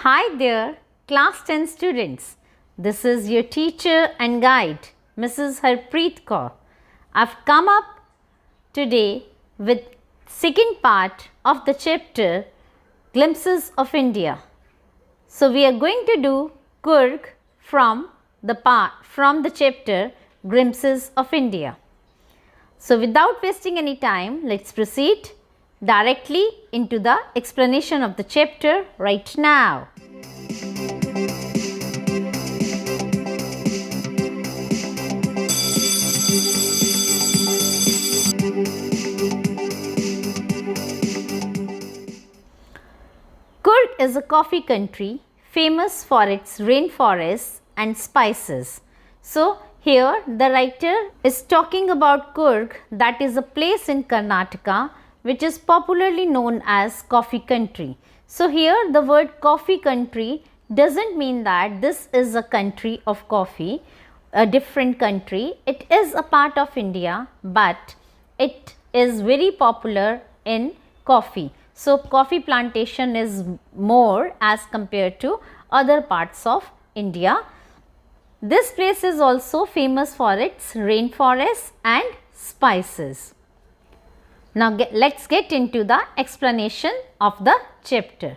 Hi there, class 10 students. This is your teacher and guide, Mrs. Harpreet Kaur. I've come up today with second part of the chapter Glimpses of India. So we are going to do Coorg from the chapter Glimpses of India. So without wasting any time, let's proceed directly into the explanation of the chapter right now. Coorg is a coffee country famous for its rainforests and spices. So here the writer is talking about Coorg, that is a place in Karnataka which is popularly known as coffee country. So here the word coffee country doesn't mean that this is a country of coffee, a different country. It is a part of India, but it is very popular in coffee. So coffee plantation is more as compared to other parts of India. This place is also famous for its rainforests and spices. Now let's get into the explanation of the chapter.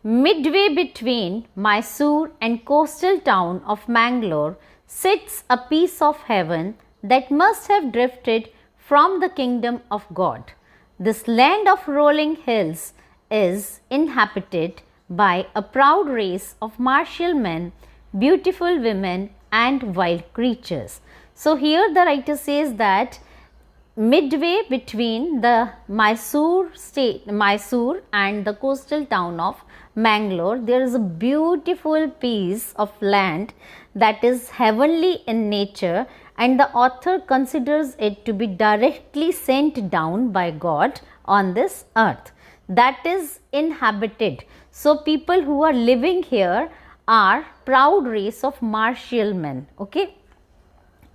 Midway between Mysore and coastal town of Mangalore sits a piece of heaven that must have drifted from the kingdom of God. This land of rolling hills is inhabited by a proud race of martial men, beautiful women and wild creatures. So here the writer says that midway between the Mysore and the coastal town of Mangalore, there is a beautiful piece of land that is heavenly in nature, and the author considers it to be directly sent down by God on this earth, that is inhabited. So people who are living here are proud race of martial men, okay,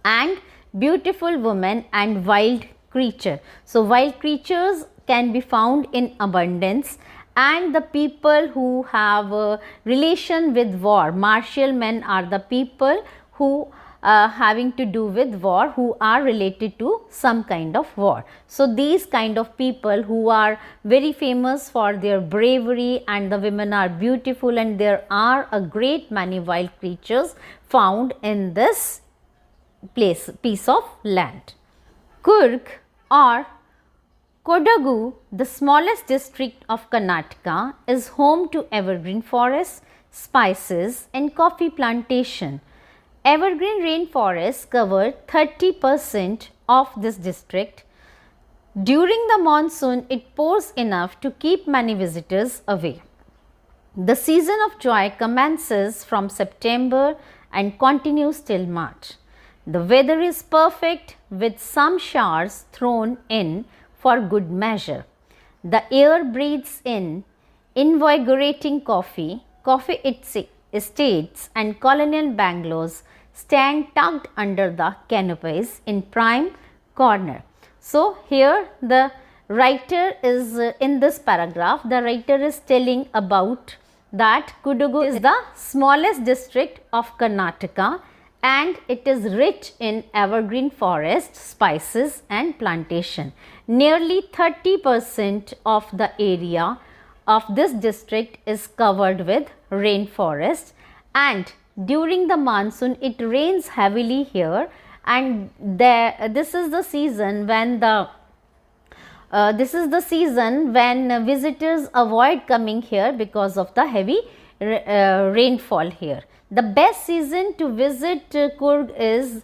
and beautiful women and wild creature. So wild creatures can be found in abundance, and the people who have a relation with war, martial men are the people who having to do with war, who are related to some kind of war. So these kind of people who are very famous for their bravery, and the women are beautiful, and there are a great many wild creatures found in this piece of land. Coorg or Kodagu, the smallest district of Karnataka, is home to evergreen forests, spices and coffee plantation. Evergreen rainforests cover 30% of this district. During the monsoon, it pours enough to keep many visitors away. The season of joy commences from September and continues till March. The weather is perfect with some showers thrown in for good measure. The air breathes in invigorating coffee. Coffee estates and colonial bungalows stand tucked under the canopies in prime corner. So here the writer is in this paragraph, the writer is telling about that Kodagu is the smallest district of Karnataka, and it is rich in evergreen forests, spices and plantation. Nearly 30% of the area of this district is covered with rainforest, and during the monsoon it rains heavily here, and this is the season when visitors avoid coming here because of the heavy rainfall here. The best season to visit Coorg is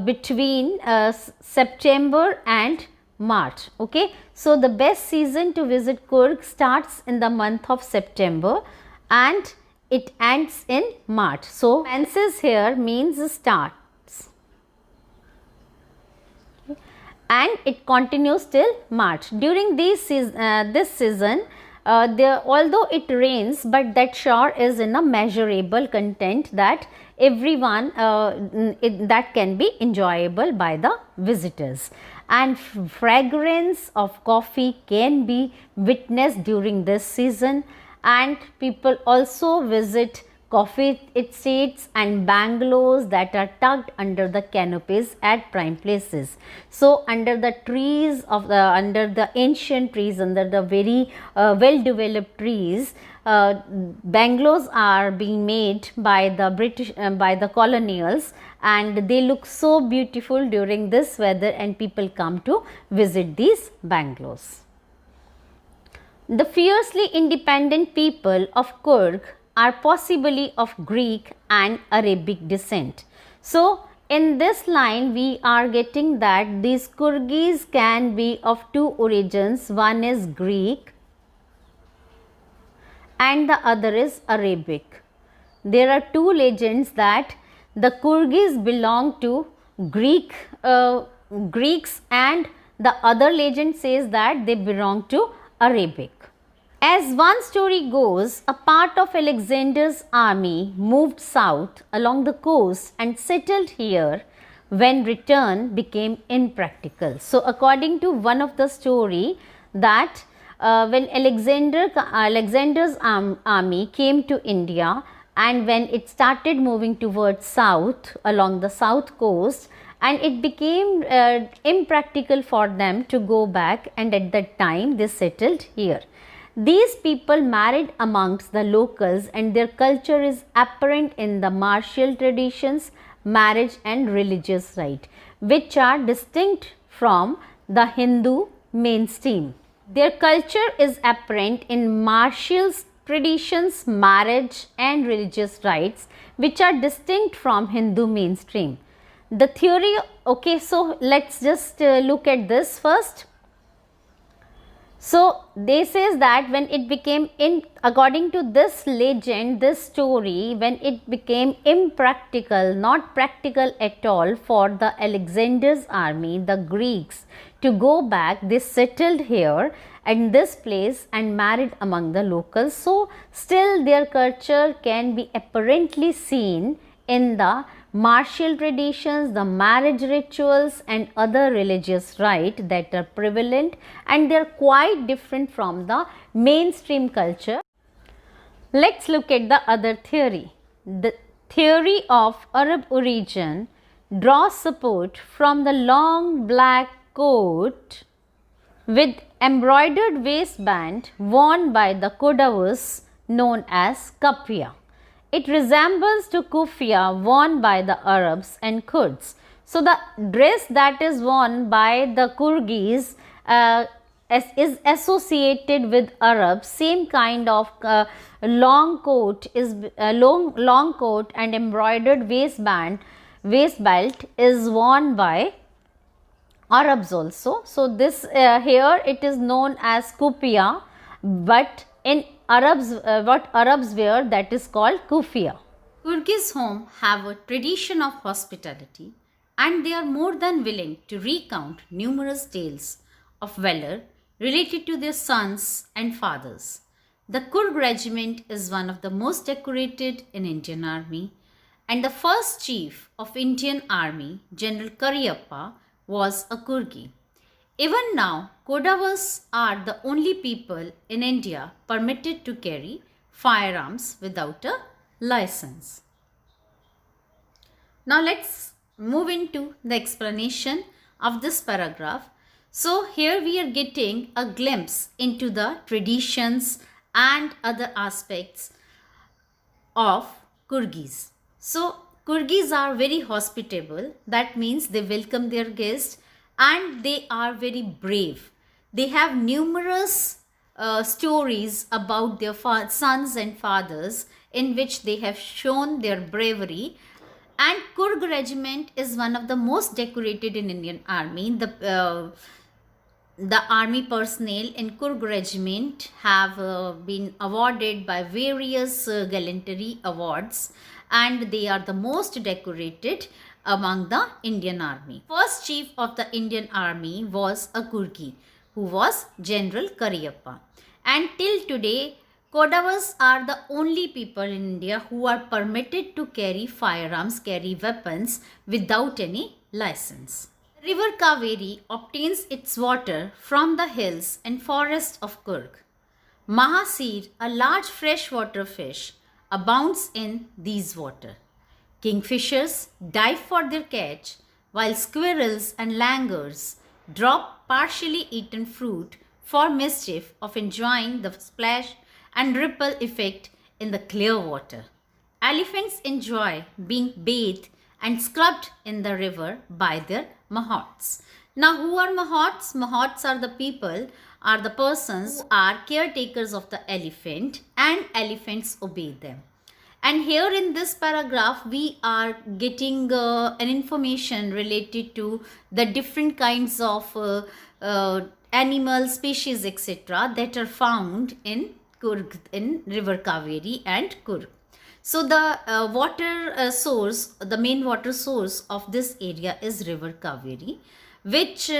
between September and March, okay. So the best season to visit Coorg starts in the month of September and it ends in March. So commences here means starts, and it continues till March. During this season, although it rains, but that shower is in a measurable content that everyone that can be enjoyable by the visitors, and fragrance of coffee can be witnessed during this season, and people also visit coffee estates and bungalows that are tucked under the canopies at prime places. So under the trees of under the ancient trees, under the very well developed trees, bungalows are being made by the British by the colonials, and they look so beautiful during this weather, and people come to visit these bungalows. The fiercely independent people of Coorg are possibly of Greek and Arabic descent. So, in this line we are getting that these Coorgis can be of two origins. One is Greek and the other is Arabic. There are two legends that the Coorgis belong to Greeks, and the other legend says that they belong to Arabic. As one story goes, a part of Alexander's army moved south along the coast and settled here when return became impractical. So, according to one of the story, that when Alexander's army came to India, and when it started moving towards south along the south coast, and it became impractical for them to go back, and at that time they settled here. These people married amongst the locals, and their culture is apparent in the martial traditions, marriage and religious rite, which are distinct from the Hindu mainstream. Their culture is apparent in martial traditions, marriage and religious rites, which are distinct from Hindu mainstream. The theory, okay, so let's just look at this first. So, they says that when it became according to this legend, this story, when it became impractical, not practical at all for the Alexander's army, the Greeks, to go back, they settled here in this place and married among the locals. So, still their culture can be apparently seen in the martial traditions, the marriage rituals and other religious rites that are prevalent, and they are quite different from the mainstream culture. Let's look at the other theory. The theory of Arab origin draws support from the long black coat with embroidered waistband worn by the Kodavus known as Kafiya. It resembles to kufiya worn by the Arabs and Kurds. So, the dress that is worn by the Coorgis is associated with Arabs. Same kind of long coat is long coat and embroidered waist belt is worn by Arabs also. So, this here it is known as kufiya, but in Arabs, what Arabs wear, that is called kufiya. Coorgis' home have a tradition of hospitality, and they are more than willing to recount numerous tales of valor related to their sons and fathers. The Coorg regiment is one of the most decorated in Indian Army, and the first chief of Indian Army, General Cariappa, was a Coorgi. Even now, Kodavas are the only people in India permitted to carry firearms without a license. Now, let's move into the explanation of this paragraph. So, here we are getting a glimpse into the traditions and other aspects of Coorgis. So, Coorgis are very hospitable. That means they welcome their guests, and they are very brave. They have numerous stories about their sons and fathers in which they have shown their bravery, and Coorg regiment is one of the most decorated in Indian Army. The army personnel in Coorg regiment have been awarded by various gallantry awards, and they are the most decorated among the Indian Army. First chief of the Indian Army was a Coorgi, who was General Cariappa. And till today, Kodavas are the only people in India who are permitted to carry firearms, carry weapons without any license. River Kaveri obtains its water from the hills and forests of Coorg. Mahasir, a large freshwater fish, abounds in these water. Kingfishers dive for their catch, while squirrels and langurs drop partially eaten fruit for mischief of enjoying the splash and ripple effect in the clear water. Elephants enjoy being bathed and scrubbed in the river by their mahots. Now, who are mahots? Mahots are the people, are the persons who are caretakers of the elephant, and elephants obey them. And here in this paragraph, we are getting an information related to the different kinds of animal species, etc., that are found in Kurg, in river Kaveri and Kurg. So the water source, the main water source of this area is river Kaveri, which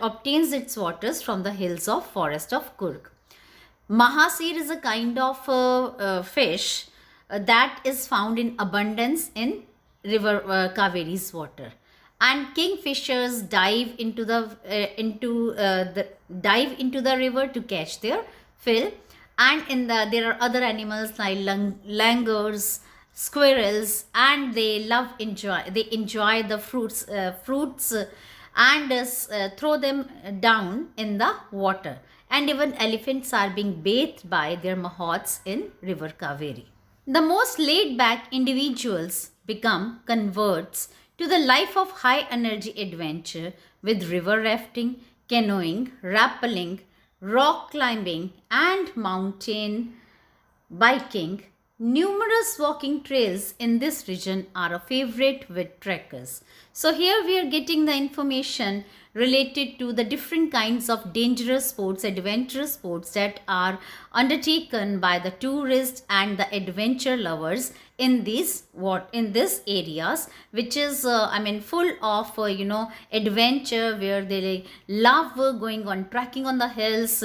obtains its waters from the hills of forest of Kurg. Mahasir is a kind of fish that is found in abundance in river Kaveri's water, and kingfishers dive into the river to catch their fill. And there are other animals like langurs, squirrels, and they enjoy the fruits and throw them down in the water. And even elephants are being bathed by their mahots in river Kaveri. The most laid back individuals become converts to the life of high energy adventure with river rafting, canoeing, rappelling, rock climbing, and mountain biking. Numerous walking trails in this region are a favorite with trekkers. So here we are getting the information related to the different kinds of dangerous sports, adventurous sports that are undertaken by the tourists and the adventure lovers in these areas, which is full of adventure, where they love going on trekking on the hills,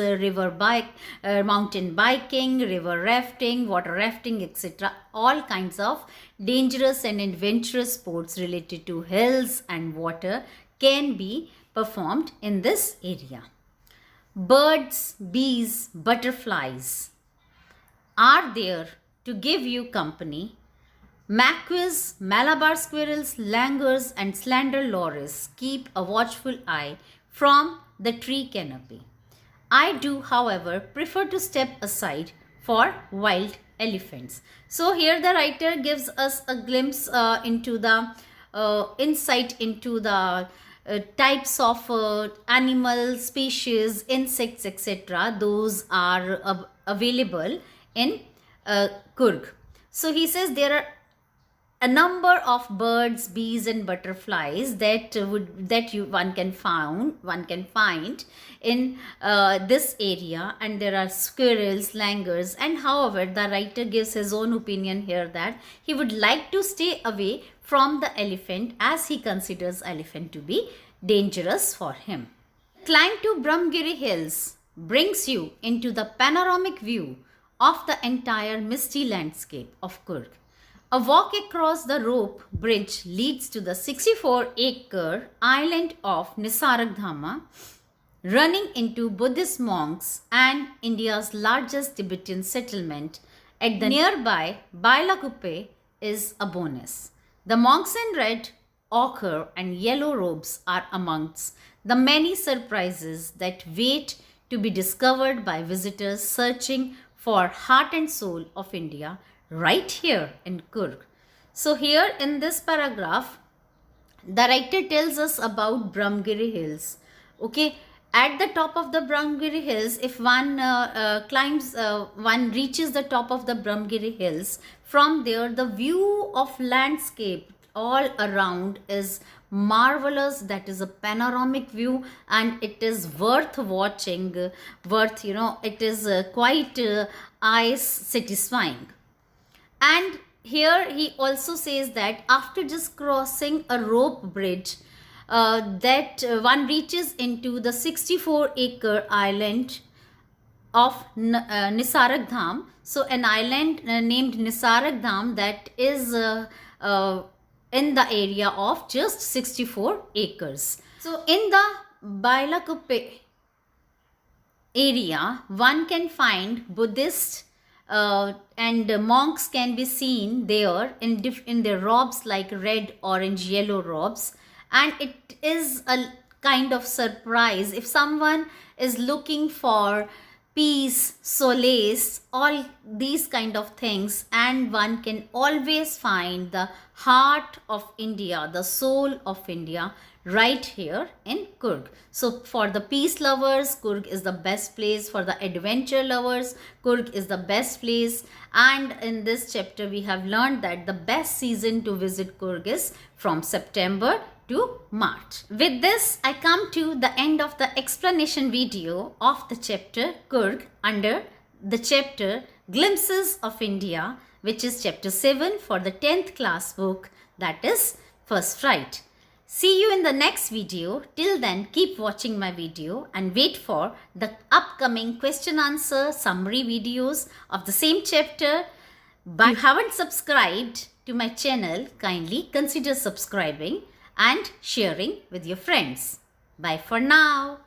mountain biking, river rafting, water rafting, etc. All kinds of dangerous and adventurous sports related to hills and water can be performed in this area. Birds, bees, butterflies are there to give you company. Macaws, Malabar squirrels, langurs, and slender loris keep a watchful eye from the tree canopy. I do, however, prefer to step aside for wild elephants. So here the writer gives us a glimpse into the insight into the types of animal species, insects, etc. Those are available in Kurg. So he says there are a number of birds, bees, and butterflies that one can find in this area, and there are squirrels, langurs, and however the writer gives his own opinion here that he would like to stay away from the elephant, as he considers elephant to be dangerous for him. Climb to Brahmgiri Hills brings you into the panoramic view of the entire misty landscape of Kurg. A walk across the rope bridge leads to the 64-acre island of Nisargdhama, running into Buddhist monks and India's largest Tibetan settlement at the nearby Bailakuppe is a bonus. The monks in red, ochre, and yellow robes are amongst the many surprises that wait to be discovered by visitors searching for heart and soul of India right here in Kurg. So here in this paragraph, the writer tells us about Brahmgiri Hills. Okay, at the top of the Brahmgiri Hills, if one one reaches the top of the Brahmgiri Hills, from there the view of landscape all around is marvelous. That is a panoramic view, and it is worth watching, it is quite eye satisfying. And here he also says that after just crossing a rope bridge, that one reaches into the 64-acre island of Nisargdham. So an island named Nisargdham that is in the area of just 64 acres. So in the Bailakuppe area, one can find Buddhist and monks can be seen there in their robes like red, orange, yellow robes. And it is a kind of surprise if someone is looking for peace, solace, all these kind of things, and one can always find the heart of India, the soul of India, right here in Coorg. So for the peace lovers, Coorg is the best place. For the adventure lovers, Coorg is the best place. And in this chapter we have learned that the best season to visit Coorg is from September to March. With this, I come to the end of the explanation video of the chapter Coorg under the chapter Glimpses of India, which is chapter 7 for the 10th class book, that is First Fright. See you in the next video. Till then, keep watching my video and wait for the upcoming question answer summary videos of the same chapter. But if you haven't subscribed to my channel, kindly consider subscribing and sharing with your friends. Bye for now.